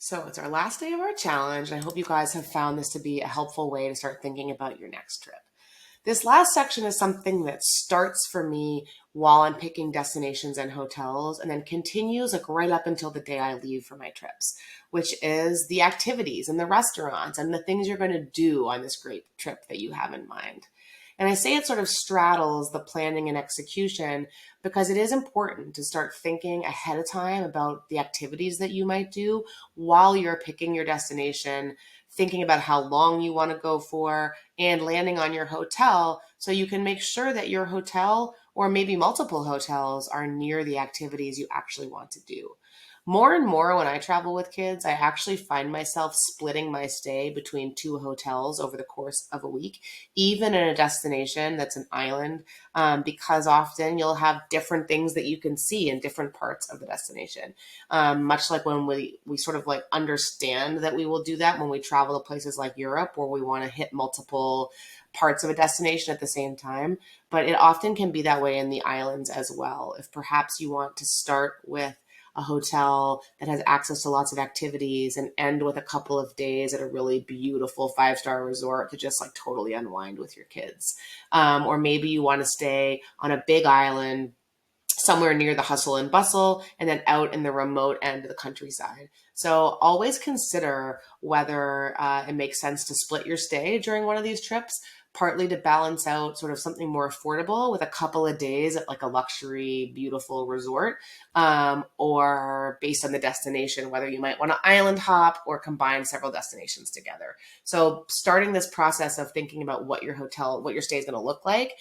So it's our last day of our challenge, and I hope you guys have found this to be a helpful way to start thinking about your next trip. This last section is something that starts for me while I'm picking destinations and hotels and then continues like right up until the day I leave for my trips, which is the activities and the restaurants and the things you're going to do on this great trip that you have in mind. And I say it sort of straddles the planning and execution because it is important to start thinking ahead of time about the activities that you might do while you're picking your destination, thinking about how long you want to go for, and landing on your hotel so you can make sure that your hotel or maybe multiple hotels are near the activities you actually want to do. More and more when I travel with kids, I actually find myself splitting my stay between two hotels over the course of a week, even in a destination that's an island, because often you'll have different things that you can see in different parts of the destination. Much like when we sort of like understand that we will do that when we travel to places like Europe, where we want to hit multiple parts of a destination at the same time. But it often can be that way in the islands as well. If perhaps you want to start with a hotel that has access to lots of activities and end with a couple of days at a really beautiful five-star resort to just like totally unwind with your kids. Or maybe you want to stay on a big island somewhere near the hustle and bustle and then out in the remote end of the countryside. So always consider whether it makes sense to split your stay during one of these trips, partly to balance out sort of something more affordable with a couple of days at like a luxury, beautiful resort, or based on the destination, whether you might want to island hop or combine several destinations together. So starting this process of thinking about what your stay is going to look like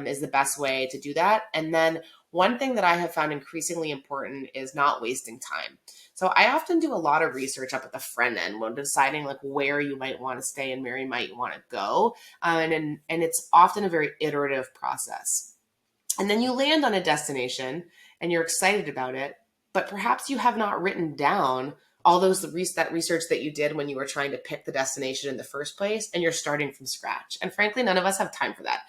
is the best way to do that. And then one thing that I have found increasingly important is not wasting time. So I often do a lot of research up at the front end when deciding like where you might want to stay and where you might want to go. And it's often a very iterative process. And then you land on a destination and you're excited about it, but perhaps you have not written down all that research that you did when you were trying to pick the destination in the first place, and you're starting from scratch. And frankly, none of us have time for that.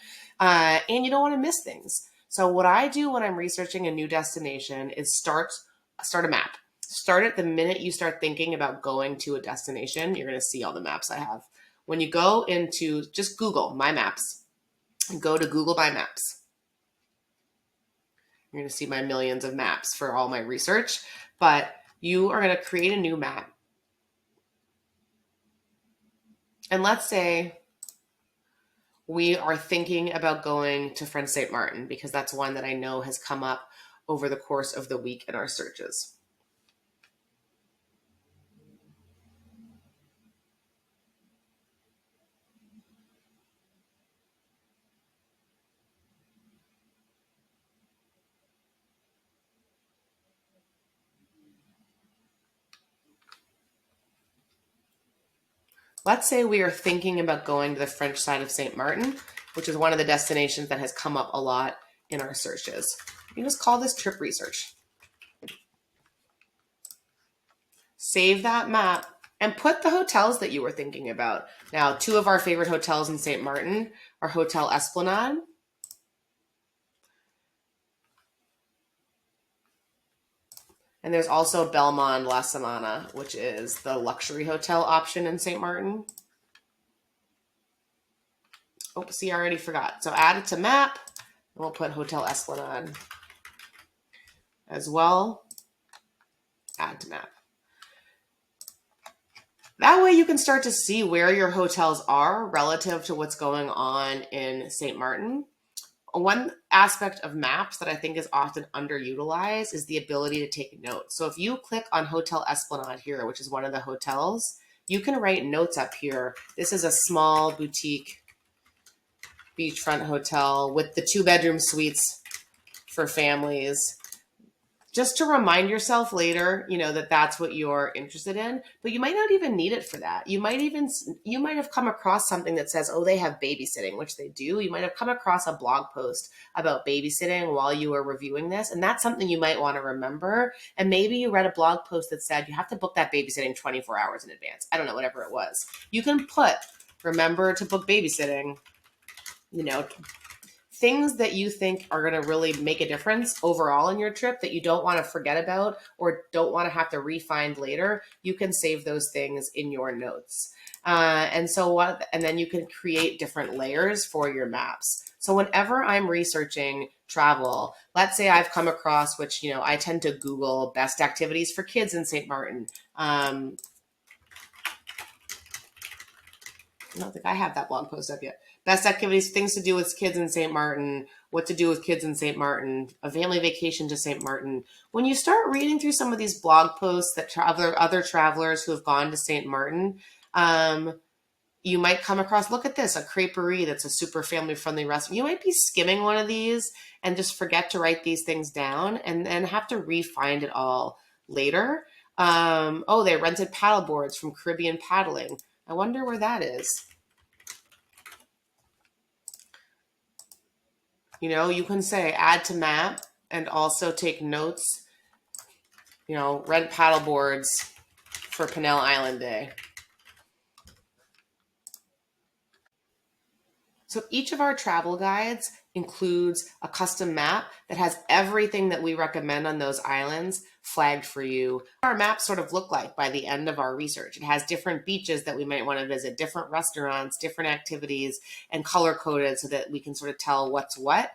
And you don't want to miss things. So what I do when I'm researching a new destination is start a map. Start it the minute you start thinking about going to a destination. You're going to see all the maps I have. When you go into just Google My Maps, and go to Google My Maps. You're going to see my millions of maps for all my research, but you are going to create a new map. And let's say we are thinking about going to French St. Martin because that's one that I know has come up over the course of the week in our searches. Let's say we are thinking about going to the French side of St. Martin, which is one of the destinations that has come up a lot in our searches. You just call this trip research. Save that map and put the hotels that you were thinking about. Now, two of our favorite hotels in St. Martin are Hotel Esplanade and there's also Belmond La Samana, which is the luxury hotel option in St. Martin. Oh, see, I already forgot. So add it to map, and we'll put Hotel Esplanade as well. Add to map. That way you can start to see where your hotels are relative to what's going on in St. Martin. One aspect of maps that I think is often underutilized is the ability to take notes. So if you click on Hotel Esplanade here, which is one of the hotels, you can write notes up here. This is a small boutique beachfront hotel with the 2-bedroom suites for families. Just to remind yourself later, that that's what you're interested in, but you might not even need it for that. You might have come across something that says, oh, they have babysitting, which they do. You might have come across a blog post about babysitting while you were reviewing this. And that's something you might want to remember. And maybe you read a blog post that said you have to book that babysitting 24 hours in advance. I don't know, whatever it was. You can put, remember to book babysitting, things that you think are going to really make a difference overall in your trip that you don't want to forget about or don't want to have to re-find later, you can save those things in your notes. And then you can create different layers for your maps. So whenever I'm researching travel, let's say I've come across, which, I tend to Google best activities for kids in St. Martin. I don't think I have that blog post up yet. Best activities, things to do with kids in St. Martin, what to do with kids in St. Martin, a family vacation to St. Martin. When you start reading through some of these blog posts that other travelers who have gone to St. Martin, you might come across, look at this, a creperie that's a super family-friendly restaurant. You might be skimming one of these and just forget to write these things down and then have to re-find it all later. They rented paddle boards from Caribbean Paddling. I wonder where that is. You can say add to map and also take notes, rent paddle boards for Pinnell Island Day. So each of our travel guides includes a custom map that has everything that we recommend on those islands flagged for you. Our maps sort of look like by the end of our research. It has different beaches that we might want to visit, different restaurants, different activities, and color coded so that we can sort of tell what's what.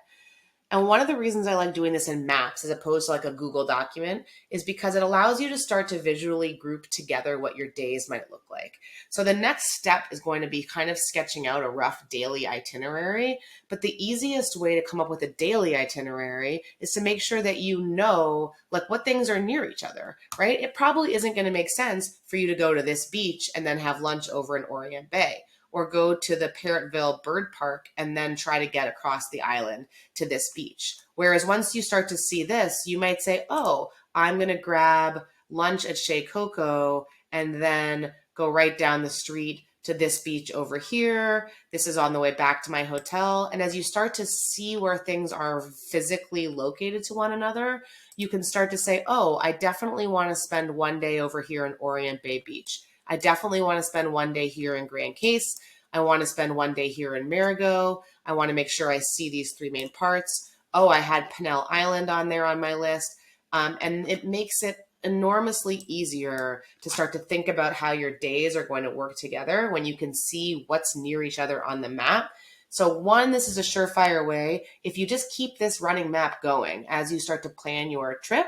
And one of the reasons I like doing this in maps as opposed to like a Google document is because it allows you to start to visually group together what your days might look like. So the next step is going to be kind of sketching out a rough daily itinerary. But the easiest way to come up with a daily itinerary is to make sure that you know like what things are near each other, right? It probably isn't going to make sense for you to go to this beach and then have lunch over in Orient Bay, or go to the Parrotville Bird Park and then try to get across the island to this beach. Whereas once you start to see this, you might say, oh, I'm going to grab lunch at Chez Coco and then go right down the street to this beach over here. This is on the way back to my hotel. And as you start to see where things are physically located to one another, you can start to say, oh, I definitely want to spend one day over here in Orient Bay Beach. I definitely want to spend one day here in Grand Case. I want to spend one day here in Marigot. I want to make sure I see these three main parts. Oh, I had Pinnell Island on there on my list. And it makes it enormously easier to start to think about how your days are going to work together when you can see what's near each other on the map. So one, this is a surefire way. If you just keep this running map going as you start to plan your trip,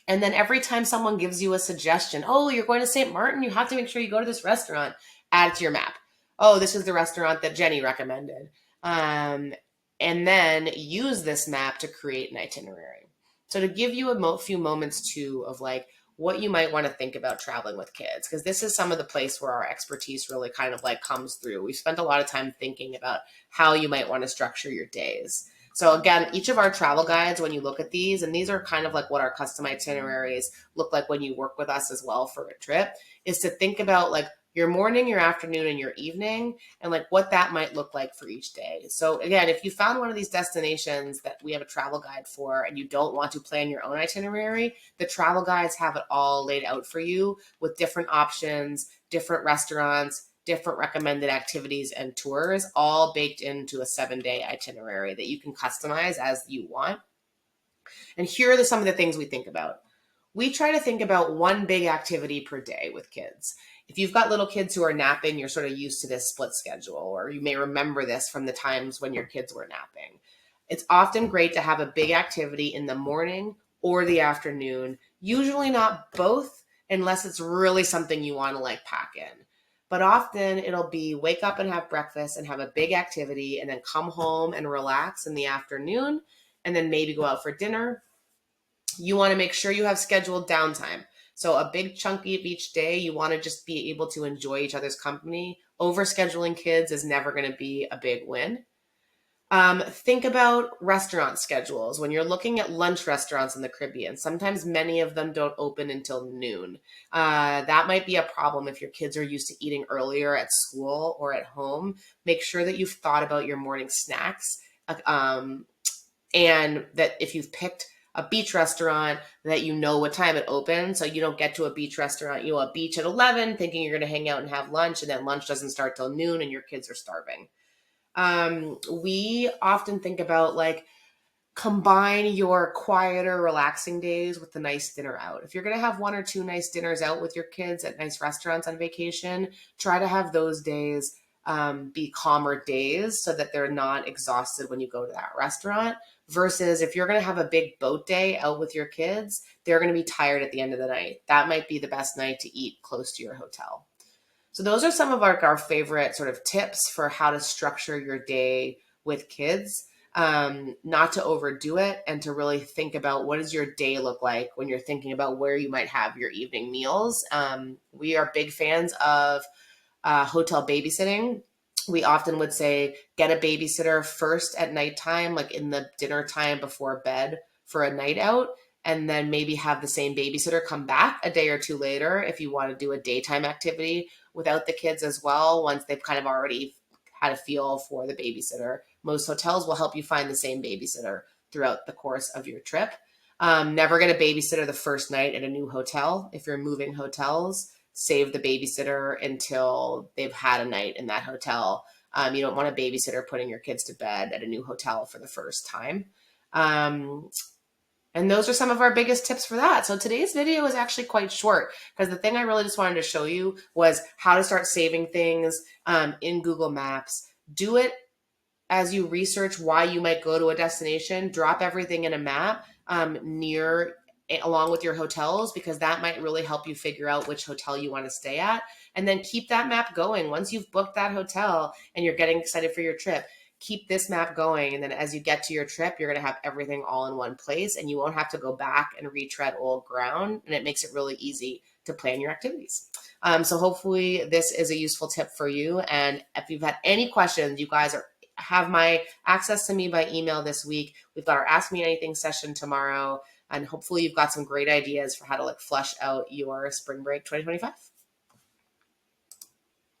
and then every time someone gives you a suggestion, oh, you're going to St. Martin, you have to make sure you go to this restaurant, add it to your map. Oh, this is the restaurant that Jenny recommended. And then use this map to create an itinerary. So to give you a few moments too of like what you might want to think about traveling with kids, because this is some of the place where our expertise really kind of like comes through. We've spent a lot of time thinking about how you might want to structure your days. So again, each of our travel guides, when you look at these, and these are kind of like what our custom itineraries look like when you work with us as well for a trip, is to think about like your morning, your afternoon, and your evening, and like what that might look like for each day. So again, if you found one of these destinations that we have a travel guide for and you don't want to plan your own itinerary, the travel guides have it all laid out for you with different options, different restaurants, different recommended activities and tours, all baked into a 7-day itinerary that you can customize as you want. And here are some of the things we think about. We try to think about one big activity per day with kids. If you've got little kids who are napping, you're sort of used to this split schedule, or you may remember this from the times when your kids were napping. It's often great to have a big activity in the morning or the afternoon, usually not both, unless it's really something you want to like pack in. But often it'll be wake up and have breakfast and have a big activity and then come home and relax in the afternoon and then maybe go out for dinner. You want to make sure you have scheduled downtime. So a big chunky of each day, you want to just be able to enjoy each other's company. Overscheduling kids is never going to be a big win. Think about restaurant schedules. When you're looking at lunch restaurants in the Caribbean, sometimes many of them don't open until noon. That might be a problem if your kids are used to eating earlier at school or at home. Make sure that you've thought about your morning snacks, and that if you've picked a beach restaurant, that you know what time it opens, so you don't get to a beach restaurant, a beach at 11, thinking you're going to hang out and have lunch, and then lunch doesn't start till noon and your kids are starving. We often think about like combine your quieter, relaxing days with the nice dinner out. If you're going to have one or two nice dinners out with your kids at nice restaurants on vacation, try to have those days be calmer days so that they're not exhausted when you go to that restaurant. Versus if you're going to have a big boat day out with your kids, they're going to be tired at the end of the night. That might be the best night to eat close to your hotel. So those are some of our favorite sort of tips for how to structure your day with kids. Not to overdo it and to really think about what does your day look like when you're thinking about where you might have your evening meals. We are big fans of hotel babysitting. We often would say get a babysitter first at nighttime, like in the dinner time before bed for a night out, and then maybe have the same babysitter come back a day or two later if you want to do a daytime activity without the kids as well, once they've kind of already had a feel for the babysitter. Most hotels will help you find the same babysitter throughout the course of your trip. Never get a babysitter the first night at a new hotel. If you're moving hotels, save the babysitter until they've had a night in that hotel. You don't want a babysitter putting your kids to bed at a new hotel for the first time. And those are some of our biggest tips for that. So today's video is actually quite short because the thing I really just wanted to show you was how to start saving things in Google Maps. Do it as you research why you might go to a destination. Drop everything in a map near along with your hotels, because that might really help you figure out which hotel you want to stay at. And then keep that map going. Once you've booked that hotel and you're getting excited for your trip, keep this map going. And then as you get to your trip, you're going to have everything all in one place and you won't have to go back and retread old ground. And it makes it really easy to plan your activities. So hopefully this is a useful tip for you. And if you've had any questions, you guys have my access to me by email this week. We've got our Ask Me Anything session tomorrow. And hopefully you've got some great ideas for how to like flush out your spring break 2025.